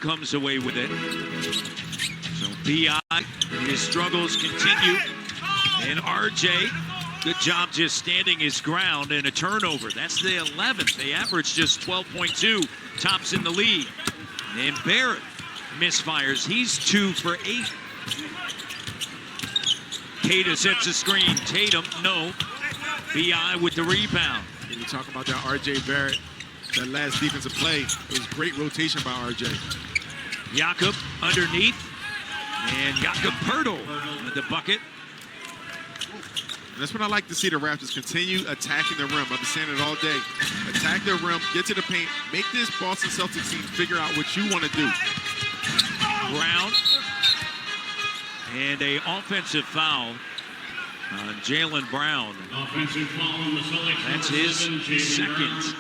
comes away with it. So B.I., his struggles continue. And RJ, good job just standing his ground, and a turnover. That's the 11th. They average just 12.2, tops in the league. And Barrett misfires. He's 2 for 8. Queta sets a screen. Tatum, no. B.I. with the rebound. And you talk about that RJ Barrett, that last defensive play. It was great rotation by RJ. Jakob underneath. And Jakob Poeltl with the bucket. And that's what I like to see the Raptors continue attacking the rim. I've been saying it all day. Attack the rim, get to the paint, make this Boston Celtics team figure out what you want to do. Brown. And a offensive foul on Jaylen Brown. Offensive foul on the Celtics. That's his second.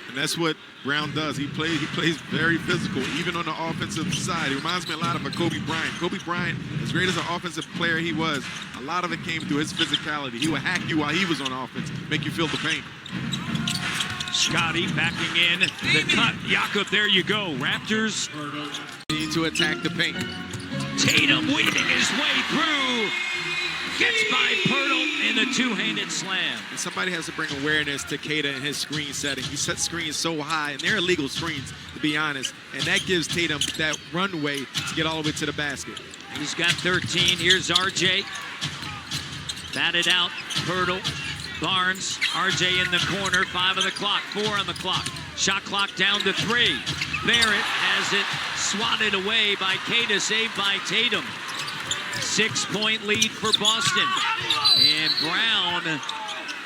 And that's what Brown does. He plays very physical, even on the offensive side. He reminds me a lot of a Kobe Bryant. Kobe Bryant, as great as an offensive player he was, a lot of it came through his physicality. He would hack you while he was on offense, make you feel the pain. Scotty backing in the cut. Jakob, there you go. Raptors need to attack the paint. Tatum weaving his way through. Gets by Poeltl in a two-handed slam. And somebody has to bring awareness to Queta in his screen setting. He sets screens so high, and they're illegal screens, to be honest. And that gives Tatum that runway to get all the way to the basket. He's got 13. Here's RJ. Batted out. Poeltl. Barnes. RJ in the corner. 5 on the clock. 4 on the clock. Shot clock down to 3. Barrett has it swatted away by Queta, saved by Tatum. 6-point lead for Boston. And Brown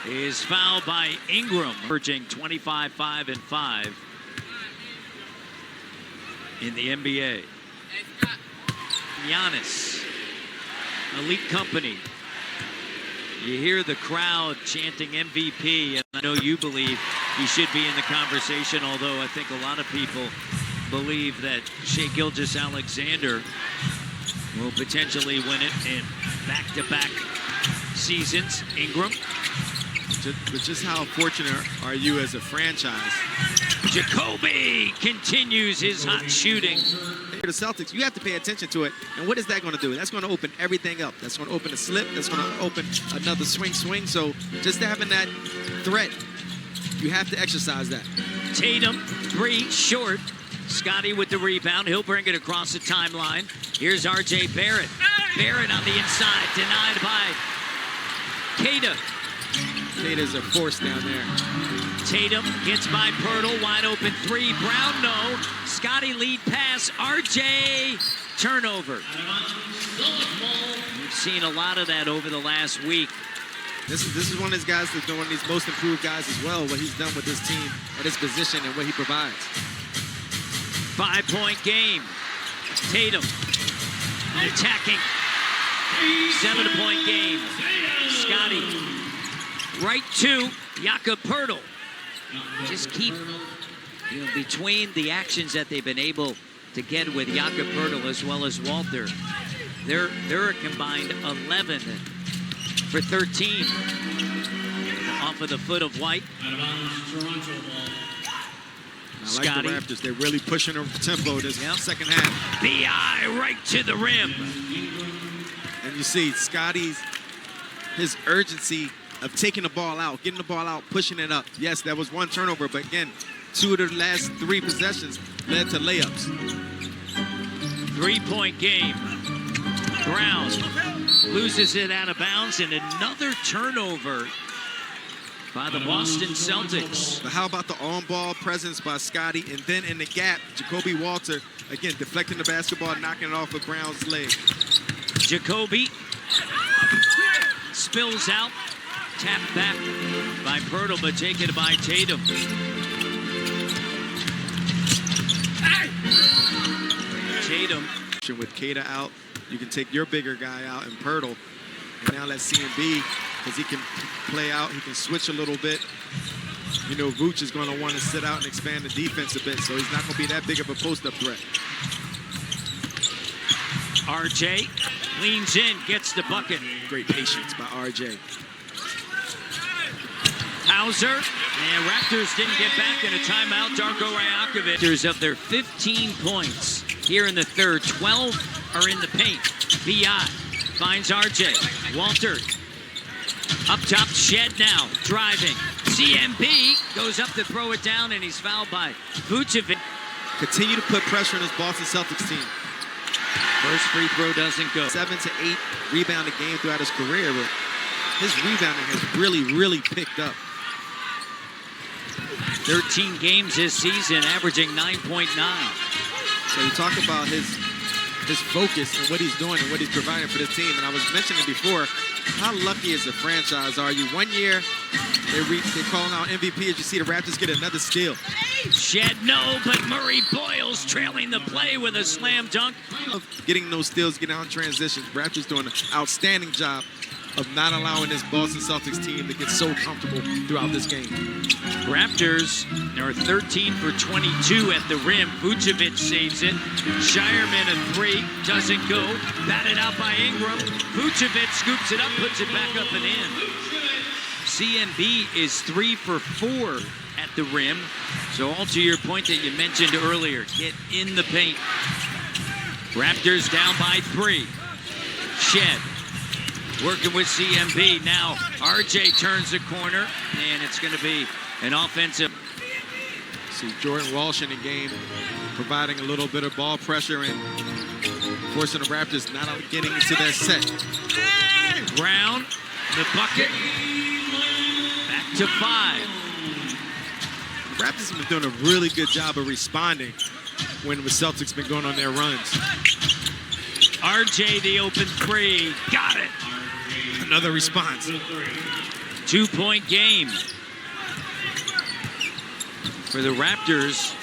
is fouled by Ingram, averaging 25, 5, and 5 in the NBA. Giannis, elite company. You hear the crowd chanting MVP, and I know you believe he should be in the conversation, although I think a lot of people believe that Shai Gilgeous-Alexander will potentially win it in back-to-back seasons. Ingram. But just how fortunate are you as a franchise? Jacoby continues his hot shooting. The Celtics, you have to pay attention to it. And what is that going to do? That's going to open everything up. That's going to open a slip. That's going to open another swing. So just having that threat, you have to exercise that. Tatum, 3 short. Scotty with the rebound. He'll bring it across the timeline. Here's RJ Barrett. Barrett on the inside, denied by Queta. Queta's a force down there. Tatum gets by Poeltl, wide open 3. Brown, no. Scotty lead pass. RJ, turnover. We've seen a lot of that over the last week. This is one of these guys that's one of these most improved guys as well, what he's done with this team at his position and what he provides. 5-point game. Tatum attacking. 7-point game. Scotty right to Jakob Poeltl. Just keep between the actions that they've been able to get with Jakob Poeltl as well as Walter. They're a combined 11 for 13 off of the foot of White. I like the Raptors. They're really pushing the tempo this second half. B.I. right to the rim. And you see his urgency of taking the ball out, getting the ball out, pushing it up. Yes, that was 1 turnover, but again, 2 of the last 3 possessions led to layups. 3-point game. Brown loses it out of bounds, and another turnover by the Boston Celtics. But how about the on-ball presence by Scotty, and then in the gap, Jacoby Walter, again, deflecting the basketball, knocking it off of Brown's leg. Jacoby spills out, tapped back by Poeltl, but taken by Tatum. Tatum. With Queta out, you can take your bigger guy out in Poeltl, and now let's see him be, because he can play out, he can switch a little bit. You know, Vooch is going to want to sit out and expand the defense a bit, so he's not going to be that big of a post-up threat. RJ leans in, gets the bucket. Great patience by RJ. Hauser, and Raptors didn't get back in a timeout. Darko Rajakovic. Raptors of their 15 points here in the third. 12 are in the paint. B.I. finds RJ. Walter up top. Shed now driving. CMB goes up to throw it down, and he's fouled by Vucevic. Continue to put pressure on this Boston Celtics team. First free throw doesn't go. 7 to 8 rebound a game throughout his career, but his rebounding has really picked up. 13 games this season, averaging 9.9. So you talk about his focus and what he's doing and what he's providing for the team. And I was mentioning before, how lucky as a franchise are you? 1 year, they're calling out MVP as you see the Raptors get another steal. Shed no, but Murray Boyles trailing the play with a slam dunk. Of getting those steals, getting out in transitions. Raptors doing an outstanding job of not allowing this Boston Celtics team to get so comfortable throughout this game. Raptors are 13 for 22 at the rim. Vucevic saves it. Shireman a three, doesn't go. Batted out by Ingram. Vucevic scoops it up, puts it back up and in. CMB is 3 for 4 at the rim. So all to your point that you mentioned earlier, get in the paint. Raptors down by 3. Shed working with CMB. Now RJ turns the corner, and it's going to be an offensive. See Jordan Walsh in the game, providing a little bit of ball pressure and forcing the Raptors not getting into their set. Brown, the bucket, back to 5. The Raptors have been doing a really good job of responding when the Celtics been going on their runs. RJ the open 3, got it. Another response. 2-point game for the Raptors.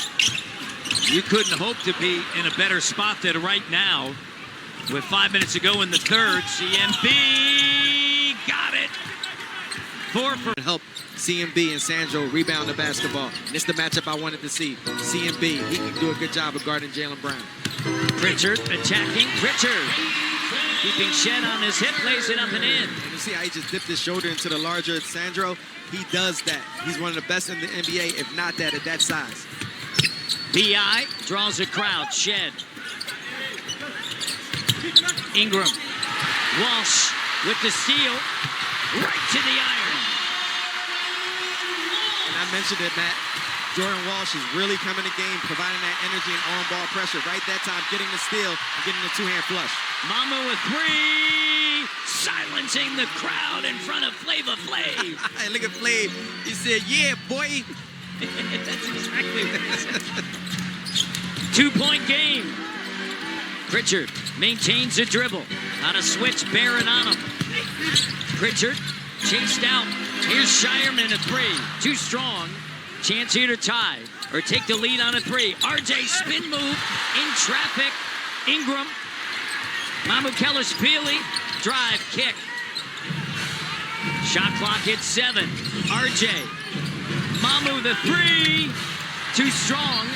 You couldn't hope to be in a better spot than right now. With 5 minutes to go in the third, CMB got it. 4 for Help CMB and Sandro rebound the basketball. And it's the matchup I wanted to see. CMB, he can do a good job of guarding Jaylen Brown. Pritchard attacking. Pritchard keeping Shed on his hip, lays it up and in. And you see how he just dipped his shoulder into the larger Sandro? He does that. He's one of the best in the NBA, if not that, at that size. B.I. draws a crowd. Shed. Ingram. Walsh with the steal. Right to the iron. And I mentioned it, Matt. Jordan Walsh is really coming to game, providing that energy and on-ball pressure. Right that time, getting the steal and getting the two-hand flush. Mama with 3, silencing the crowd in front of Flava Flav. Hey, look at Flav. He said, yeah, boy. That's exactly what he said. 2-point game. Pritchard maintains the dribble. On a switch, Barron on him. Pritchard chased out. Here's Shireman a 3. Too strong. Chance here to tie or take the lead on a 3. RJ spin move in traffic. Ingram. Mamukelashvili. Drive kick. Shot clock hits 7. RJ. Mamu the 3. Too strong.